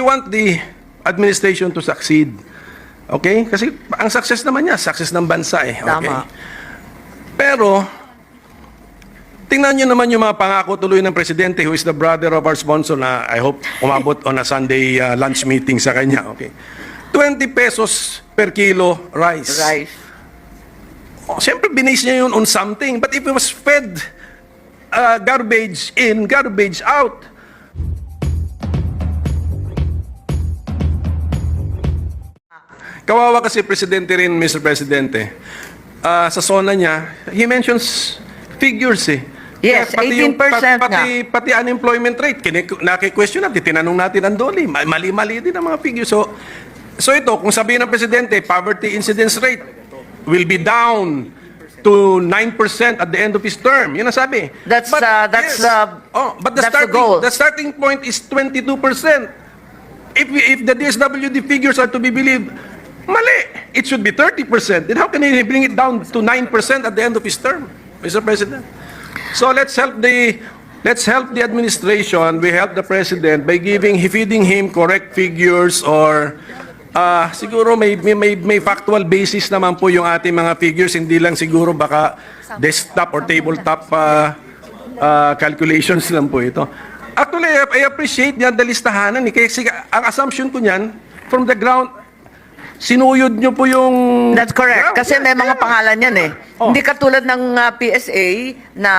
want the administration to succeed. Okay? Kasi ang success naman niya, success ng bansa eh. Okay? Tama. Pero, tingnan nyo naman yung mga pangako tuloy ng presidente who is the brother of our sponsor na I hope umabot on a Sunday lunch meeting sa kanya. Okay. 20 pesos per kilo rice. Rice. Oh, siyempre, binase niya yun on something. But if it was fed garbage in, garbage out, kawawa kasi presidente rin, Mr. Presidente. Sa SONA niya, he mentions figures eh. Yes, Kaya 18% pati unemployment rate, naki-question natin, tinanong natin ang DOLE, mali-mali din ang mga figures. So ito, kung sabihin ng presidente, poverty incidence rate will be down to 9% at the end of his term. Yun ang sabi. But the goal. The starting point is 22%. If the DSWD figures are to be believed, mali. It should be 30%. Then how can he bring it down to 9% at the end of his term, Mr. President? So let's help the administration. We help the president by feeding him correct figures or siguro may factual basis naman po yung ating mga figures, hindi lang siguro baka desktop or tabletop calculations lang po ito. Actually, I appreciate niya the listahanan kasi ang assumption ko niyan from the ground, sinuyod nyo po yung... That's correct. Kasi may mga pangalan yan eh. Oh. Hindi katulad ng PSA na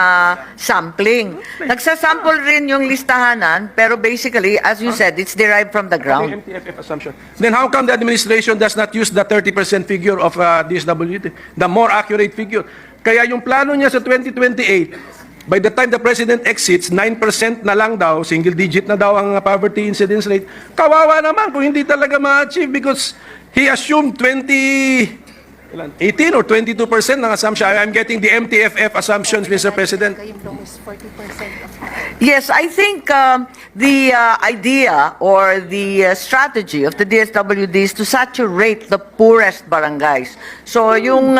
sampling. Nagsasample rin yung listahanan, pero basically, as you said, it's derived from the ground. The MTFF assumption. Then how come the administration does not use the 30% figure of DSWD, the more accurate figure? Kaya yung plano niya sa 2028, by the time the president exits, 9% na lang daw, single digit na daw ang poverty incidence rate. Kawawa naman kung hindi talaga ma-achieve because he assumed 18 or 22% ng assumption. I'm getting the MTFF assumptions, Mr. President. Yes, I think the idea or the strategy of the DSWD is to saturate the poorest barangays. So yung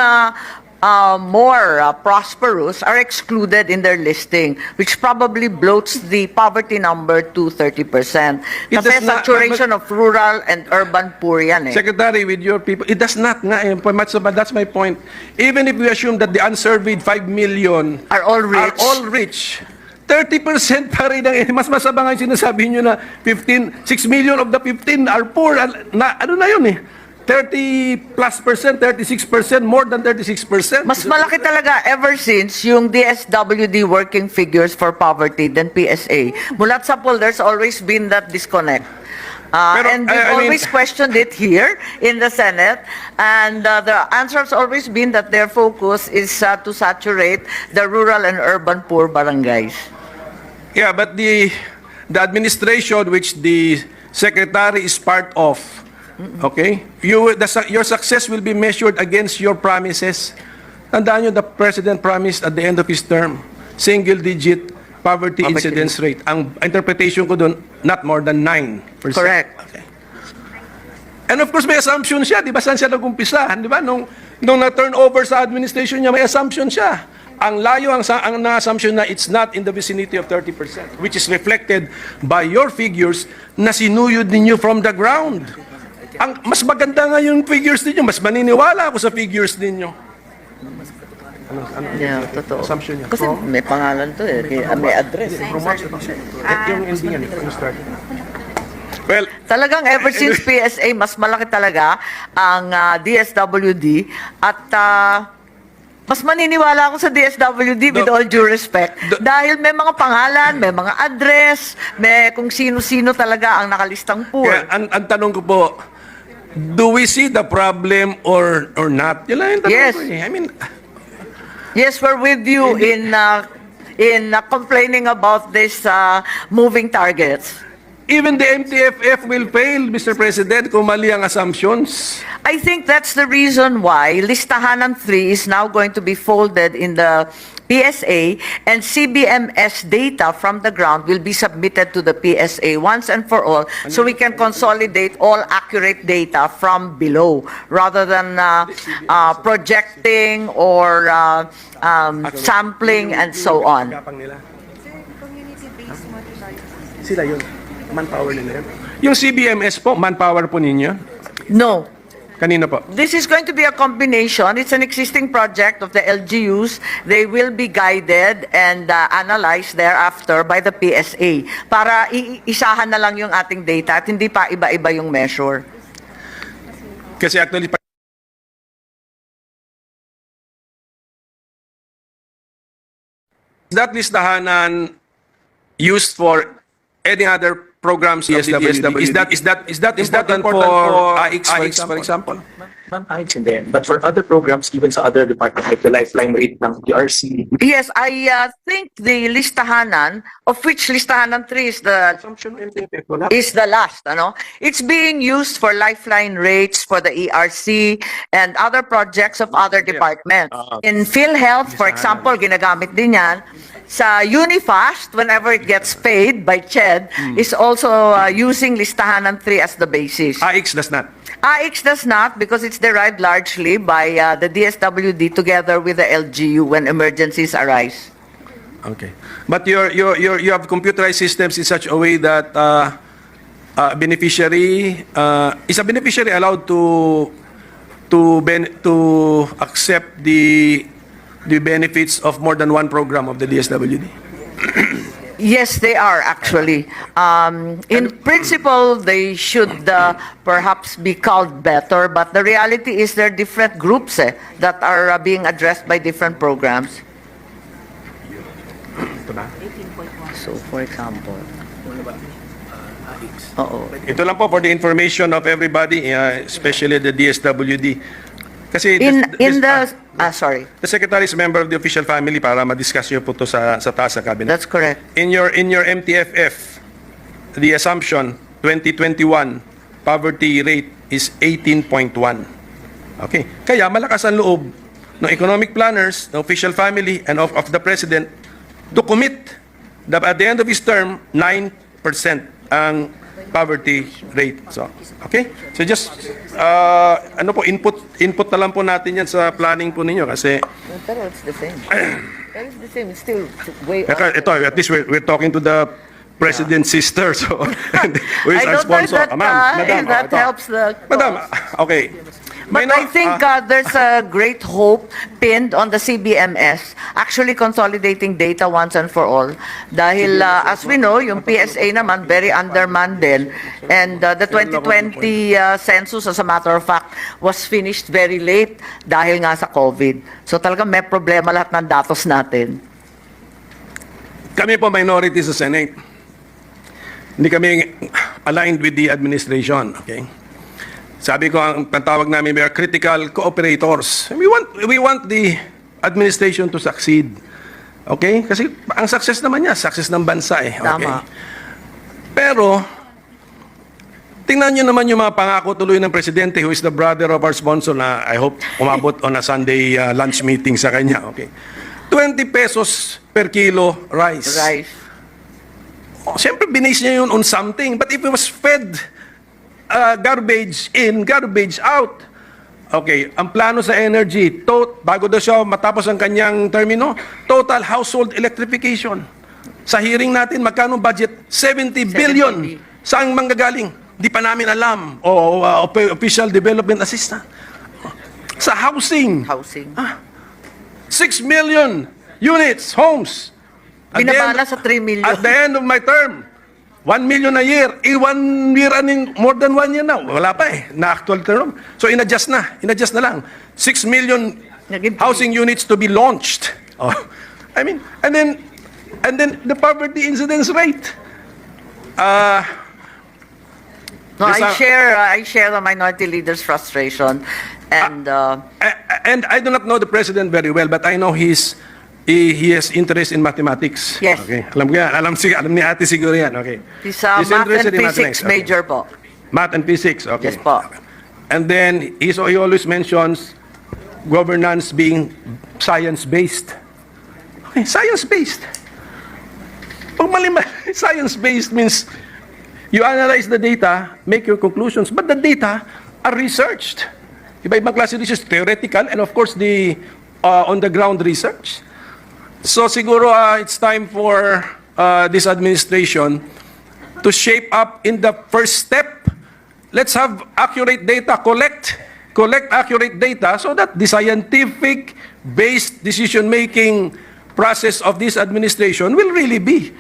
more prosperous are excluded in their listing, which probably bloats the poverty number to 30%. Kasi saturation of rural and urban poor yan eh. Secretary, with your people, it does not nga eh. But that's my point. Even if we assume that the unsurveyed 5 million Are all rich. 30% pa rin mas masama nga yung sinasabi nyo na 6 million of the 15 are poor. Ano na yun eh? 30+%, 36%, more than 36%. Mas malaki talaga ever since yung DSWD working figures for poverty than PSA. Mulat sa poll, there's always been that disconnect. And we've always questioned it here in the Senate, and the answer has always been that their focus is to saturate the rural and urban poor barangays. Yeah, but the administration which the secretary is part of, okay, your success will be measured against your promises. Tandaan nyo, the president promised at the end of his term, single-digit poverty incidence rate. Ang interpretation ko doon, not more than 9%. Correct. Okay. And of course, may assumption siya. Di ba saan siya nag-umpisa? Di ba? Nung na-turn over sa administration niya, may assumption siya. Ang layo, ang na-assumption na it's not in the vicinity of 30%, which is reflected by your figures na sinuyod ninyo from the ground. Mas maganda nga yung figures ninyo. Mas maniniwala ako sa figures ninyo. Yeah, totoo. Assumption niya. Kasi may pangalan to eh. May address. Yung hindi yan. Well, Talagang ever since PSA, mas malaki talaga ang DSWD at mas maniniwala ako sa DSWD with all due respect dahil may mga pangalan, may mga address, may kung sino-sino talaga ang nakalistang poor. kaya ang tanong ko po, do we see the problem or not? Yun lang yung tanong Yes. ko eh. I mean, Yes, we're with you in complaining about this moving targets. even the MTFF will fail, Mr. President, kung mali ang assumptions. I think that's the reason why Listahanan 3 is now going to be folded in the PSA, and CBMS data from the ground will be submitted to the PSA once and for all, so we can consolidate all accurate data from below rather than projecting or sampling and so on. Sila yun. Manpower nila yan. Yung CBMS po, manpower po ninyo? No. Kanina po? This is going to be a combination. It's an existing project of the LGUs. They will be guided and analyzed thereafter by the PSA para isahan na lang yung ating data at hindi pa iba-iba yung measure. Kasi actually, is that listahanan used for any other programs of the DSWD? Is that important for AIX, for example? Ma'am, ayos hindi. But for other programs, even sa other departments, like the lifeline rate ng PRC, Yes, I think the listahanan, of which listahanan 3 is the last, ano? It's being used for lifeline rates for the ERC and other projects of other departments. In PhilHealth, for example, ginagamit din yan. Sa Unifast, whenever it gets paid by CHED, is also using listahanan 3 as the basis. AIX does not. AIX does not because it's derived largely by the DSWD together with the LGU when emergencies arise. Okay. But you have computerized systems in such a way that beneficiary is a beneficiary allowed to accept the benefits of more than one program of the DSWD? Yes, they are actually. In principle, they should perhaps be called better, but the reality is there are different groups that are being addressed by different programs. So, for example, Ito lang po for the information of everybody, especially the DSWD. Kasi sorry, the Secretary is a member of the official family para ma-discuss niyo po to sa taas sa cabinet. that's correct. In your MTFF, the assumption 2021 poverty rate is 18.1. Okay. Kaya malakas ang loob ng economic planners, ng official family, and of the president to commit that at the end of his term, 9% ang poverty rate. So, okay? So just input na lang po natin yan sa planning po ninyo kasi Pero it's the same. It's the same. It's still way ito, at least we're talking to the president's sister, so who is I our don't know sponsor. that, if that ito. helps the Madam, okay. But I think there's a great hope pinned on the CBMS actually consolidating data once and for all. Dahil as we know, yung PSA naman very undermanned din. And the 2020 census, as a matter of fact, was finished very late dahil nga sa COVID. So talaga may problema lahat ng datos natin. Kami po minority sa Senate. Hindi kami aligned with the administration, okay? Sabi ko, ang tawag namin, we are critical cooperators. We want the administration to succeed. Okay? Kasi ang success naman niya, success ng bansa eh. Okay? Tama. Pero, tingnan niyo naman yung mga pangako tuloy ng presidente who is the brother of our sponsor na I hope umabot on a Sunday lunch meeting sa kanya. Okay? 20 pesos per kilo rice. Oh, siyempre, binase niya yun on something. But if it was fed garbage in, garbage out. Okay, ang plano sa energy, bago daw siya matapos ang kanyang termino, total household electrification. Sa hearing natin, magkano budget? 70 billion. Saan manggagaling? Di pa namin alam. Official Development Assistant. Sa housing. 6 million units, homes. Binabala sa 3 million. At the end of my term, 1 million a year. 1 year and more than 1 year now. Wala pa eh, na actual term. So in-adjust na lang. 6 million housing units to be launched. Oh. I mean, and then the poverty incidence rate. No, I share the minority leader's frustration, and I do not know the president very well, but I know he has interest in mathematics. Yes. Okay. Alam ni ate siguro yan. Okay. He's math interested and in physics mathematics. major po. Math and physics. Okay. Yes po. And then he always mentions governance being science-based. Okay, science-based. Pag science-based means you analyze the data, make your conclusions, but the data are researched. Iba-ibang klase research, theoretical, and of course the on-the-ground research. So siguro it's time for this administration to shape up in the first step. Let's have accurate data, collect accurate data so that the scientific-based decision-making process of this administration will really be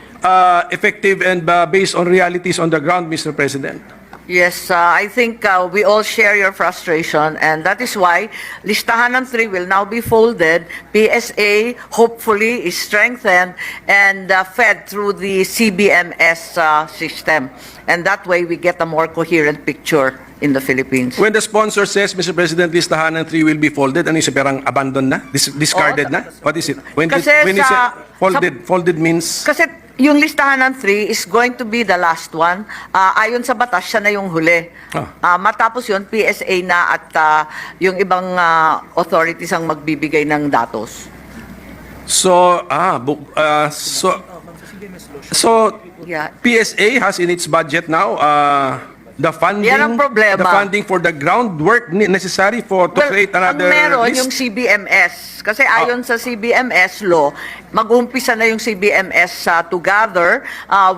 effective and based on realities on the ground, Mr. President. Yes, I think we all share your frustration, and that is why Listahanan 3 will now be folded. PSA hopefully is strengthened and fed through the CBMS system. And that way we get a more coherent picture in the Philippines. When the sponsor says, Mr. President, Listahanan 3 will be folded, ano yung parang abandoned na? Discarded na? What is it? When Kasi it sa- folded means... Kasi yung Listahanan 3 is going to be the last one. Ayon sa batas, siya na yung huli. Matapos yun, PSA na at yung ibang authorities ang magbibigay ng datos. So, Yeah. PSA has in its budget now the funding, Yan ang problema. the funding for the groundwork necessary to create another ang meron list. yung CBMS. Kasi ayon sa CBMS law, mag-umpisa na yung CBMS to gather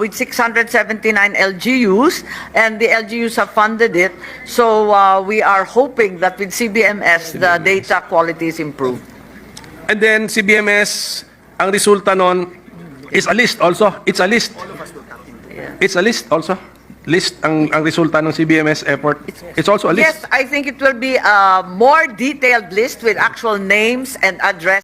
with 679 LGUs, and the LGUs have funded it. So we are hoping that with CBMS, the data quality is improved. And then CBMS, ang resulta nun is a list also. It's a list. It's a list also. List ang resulta ng CBMS effort. It's also a list. Yes, I think it will be a more detailed list with actual names and address.